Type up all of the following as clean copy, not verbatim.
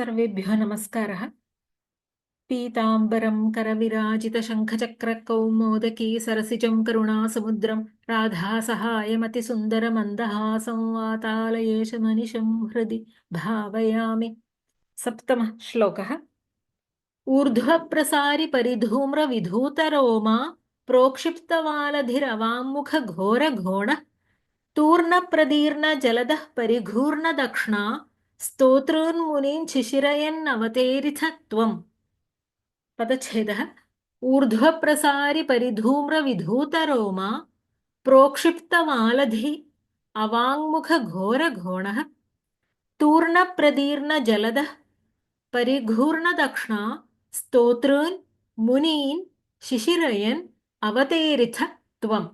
सर्वेभ्यो नमस्कारः। पीताम्बरं करविराजितशङ्खचक्रकौमोदकी सरसिजं करुणासमुद्रं राधासहायमतिसुन्दरमन्दहासं वातालयेशमनिशं हृदि भावयामि। सप्तमः श्लोकः। ऊर्ध्वप्रसारि परिधूम्रविधूतरोमा प्रोक्षिप्तवालधिरवाङ्मुखघोरघोणः तूर्णप्रदीर्णजलदः परिघूर्णदक्ष्णा स्तोतॄन्मुनीन् शिशिरयन्नवतेरिथ त्वम्। पदच्छेदः। ऊर्ध्वप्रसारि परिधूम्रविधूतरोमा प्रोक्षिप्तमालधि अवाङ्मुखघोरघोणः तूर्णप्रदीर्णजलदः परिघूर्णदक्ष्णा स्तोतॄन् मुनीन् शिशिरयन् अवतेरिथ त्वम्।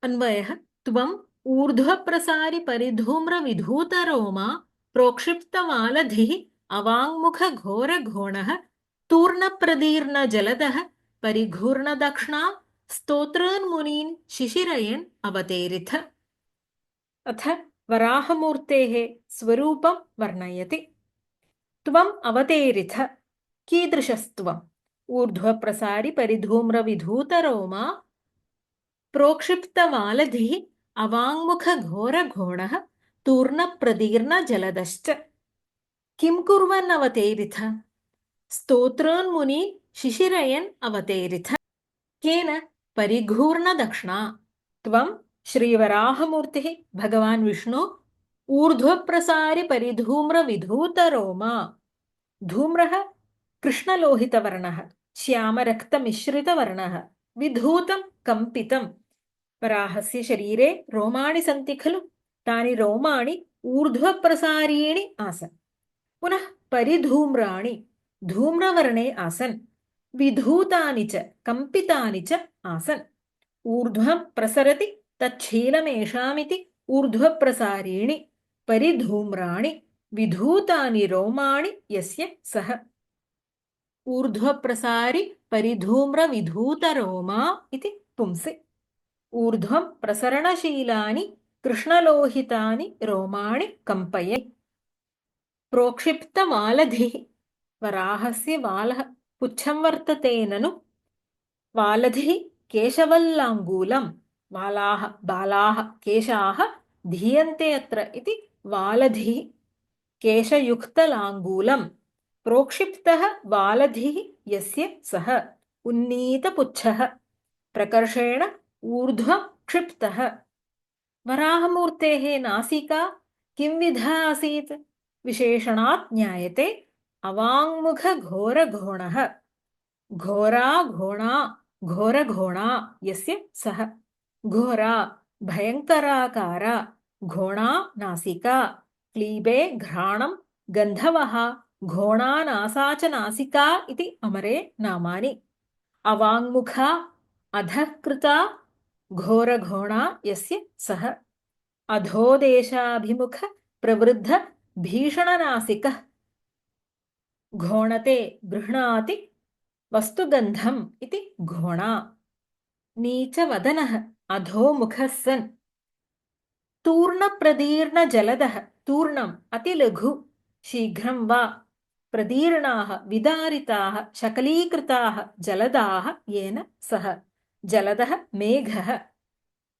अन्वयः। त्वम् ऊर्ध्वप्रसारि परिधूम्रविधूतरोमा प्रोक्षिप्तमालधिः अवाङ्मुखघोरघोणः तूर्णप्रदीर्णजलदः परिघूर्णदक्ष्णा स्तोतॄन्मुनीन् शिशिरयन् अवतेरिथ। अथ वराहमूर्तेः स्वरूपं वर्णयति। त्वम् अवतेरिथ। कीदृशस्त्वम्? ऊर्ध्वप्रसारि परिधूम्रविधूतरोमा प्रोक्षिप्तमालधिः अवाङ्मुखघोरघोणः तूर्णप्रदीर्णजलदश्च। किं कुर्वन् अवतेरिथ? स्तोतॄन्मुनीन् शिशिरयन् अवतेरिथ। केन? परिघूर्णदक्ष्णा। त्वं श्रीवराहमूर्तिः भगवान् विष्णु ऊर्ध्वप्रसारि परिधूम्रविधूतरोमा। धूम्रः कृष्णलोहितवर्णः, श्यामरक्तमिश्रितवर्णः, विधूतं कम्पितं। वराहस्य शरीरे रोमाणि सन्ति खलु, तानि रोमाणि ऊर्ध्वप्रसारीणि आसन्। पुनः परिधूम्राणि धूम्रवर्णे आसन्, विधूतानि च कम्पितानि च आसन्। ऊर्ध्वं प्रसरति तच्छीलमेषामिति ऊर्ध्वप्रसारीणि परिधूम्राणि विधूतानि रोमाणि यस्य सः। ऊर्ध्वप्रसारि परिधूम्रविधूतरोमा इति पुंसि। ऊर्ध्वं प्रसरणशीलानि कृष्णलोहितानि रोमाणि कम्पयन्। प्रोक्षिप्तवालधिः। वराहस्य वालः पुच्छं वर्तते ननु। वालधिः केशवल्लाङ्गूलं। वालाः बालाः केशाः धीयन्ते अत्र इति वालधिः केशयुक्तलाङ्गूलं। प्रोक्षिप्तः वालधिः यस्य सः उन्नीतपुच्छः प्रकर्षेण ऊर्ध्वं क्षिप्तः। वराहमूर्तेः नासिका किंविधा आसीत्? विशेषणात् ज्ञायते अवाङ्मुखघोरघोणः। घोरा घोणा घोरघोणा यस्य सः। घोरा भयङ्कराकारा, घोणा नासिका, क्लीबे घ्राणं गन्धवः, घोणा नासा च नासिका इति अमरे नामानि। अवाङ्मुखा अधः कृता घोरघोणा यस्य सः। अधोदेशाभिमुख प्रवृद्ध भीषणनासिकः घोणते गृह्णाति वस्तुगन्धम् इति घोणा। नीचवदनः अधोमुखः सन्। तूर्णप्रदीर्णजलदः तूर्णम् अतिलघु शीघ्रं वा। प्रदीर्णाः विदारिताः शकलीकृताः जलदाः येन सः। जलदः मेघः।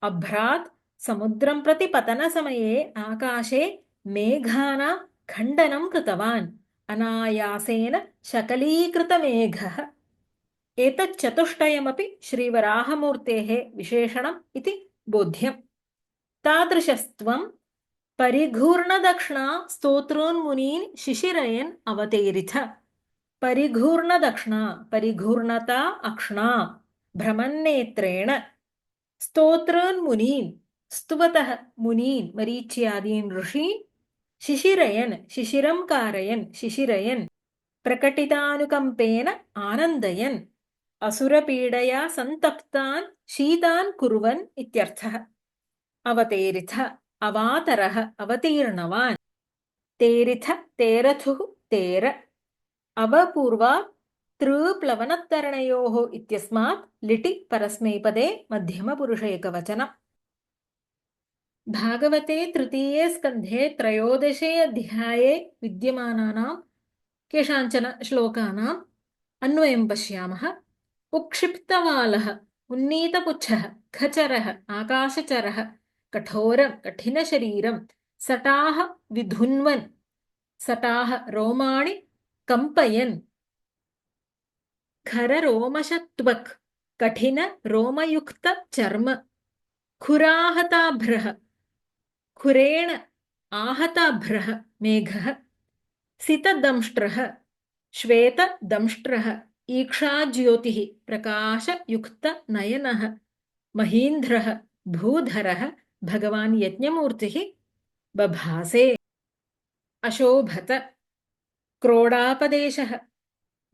अभ्रात् समुद्रं प्रति पतनसमये आकाशे मेघानां खण्डनं कृतवान्। अनायासेन शकलीकृतमेघः। एतच्चतुष्टयमपि श्रीवराहमूर्तेः विशेषणम् इति बोध्यम्। तादृशस्त्वं परिघूर्णदक्ष्णा स्तोतॄन्मुनीन् शिशिरयन् अवतेरिथ। परिघूर्णदक्ष्णा परिघूर्णता अक्ष्णा भ्रमन्नेत्रेण। स्तोतॄन्मुनीन् स्तुवतः मुनीन् मरीच्यादीन् ऋषीन् शिशिरयन् शिशिरं कारयन् शिशिरयन् प्रकटितानुकम्पेन आनन्दयन् असुरपीडया सन्तप्तान् शीतान् कुर्वन् इत्यर्थः। अवतेरिथ अवातरः अवतीर्णवान्। तेरिथ तेरथुः तेर। अवपूर्वात् तृप्लवनत्तरणयोः इत्यस्मात् लिटि परस्मैपदे मध्यमपुरुष एकवचनम्। भागवते तृतीये स्कन्धे 13 अध्याये विद्यमानानां केषाञ्चन श्लोकानाम् अन्वयं पश्यामः। उक्षिप्तवालः, उन्नीतपुच्छः, खचरः, आकाशचरः, कठोरं कठिनशरीरं, सटाः विधुन्वन्, सटाः रोमाणि कम्पयन्, खररोमशत्वक्, कठिन रोमयुक्त चर्म, खुराहताभ्रः, खुरेण आहताभ्रः मेघः, सितदंष्ट्रः, श्वेतदंष्ट्रः, ईक्षाज्योतिः, प्रकाशयुक्तनयनः, महीन्द्रः, भूधरः, भगवान् यज्ञमूर्तिः बभासे, अशोभत, क्रोडापदेशः,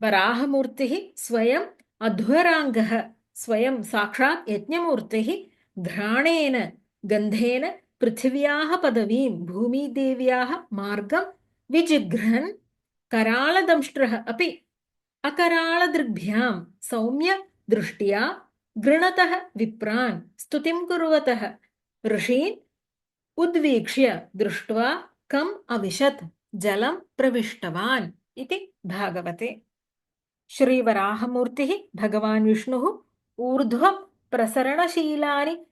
वराहमूर्तिः स्वयम् अध्वराङ्गः, स्वयं साक्षात् यज्ञमूर्तिः घ्राणेन गन्धेन पृथिव्याः पदवीं भूमिदेव्याः मार्गं विजिघ्रन्, कराळदंष्ट्रः अपि अकराळदृग्भ्यां सौम्य दृष्ट्या गृणतः विप्रान् स्तुतिं कुर्वतः ऋषीन् उद्वीक्ष्य दृष्ट्वा कम् अविशत् जलं प्रविष्टवान् इति भागवते। श्रीवराहमूर्तिः भगवान् विष्णुः ऊर्ध्व प्रसरणशीलानि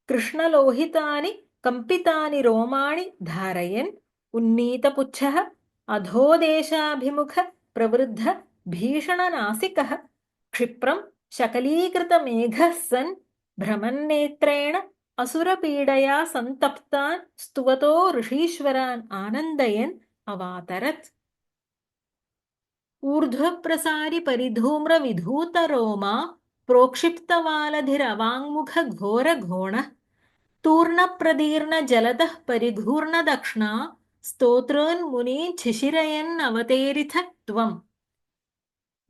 कृष्णलोहितानि कम्पितानि रोमाणि धारयन् उन्नीतपुच्छः अधोदेशाभिमुख प्रवृद्ध भीषणनासिकः क्षिप्रं शकलीकृतमेघः सन् भ्रमन्नेत्रेण असुरपीडया सन्तप्तान् स्तुवतो ऋषीश्वरान् आनन्दयन् अवातरत्। ऊर्ध्वप्रसारि परिधूम्रविधूतरोमा प्रोक्षिप्तवालधिरवाङ्मुखघोरघोणः तूर्णप्रदीर्णजलदः परिघूर्णदक्ष्णा स्तोतॄन्मुनीन् शिशिरयन्नवतेरिथ त्वम्।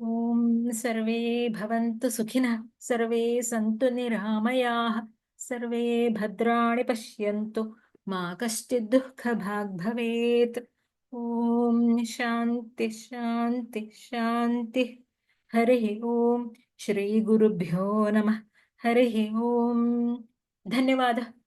ॐ सर्वे भवन्तु सुखिनः, सर्वे सन्तु निरामयाः, सर्वे भद्राणि पश्यन्तु, मा कश्चित् दुःखभाग् भवेत्। ॐ शान्ति शान्ति शान्तिः। हरिः ॐ श्रीगुरुभ्यो नमः। हरिः ॐ। धन्यवादः।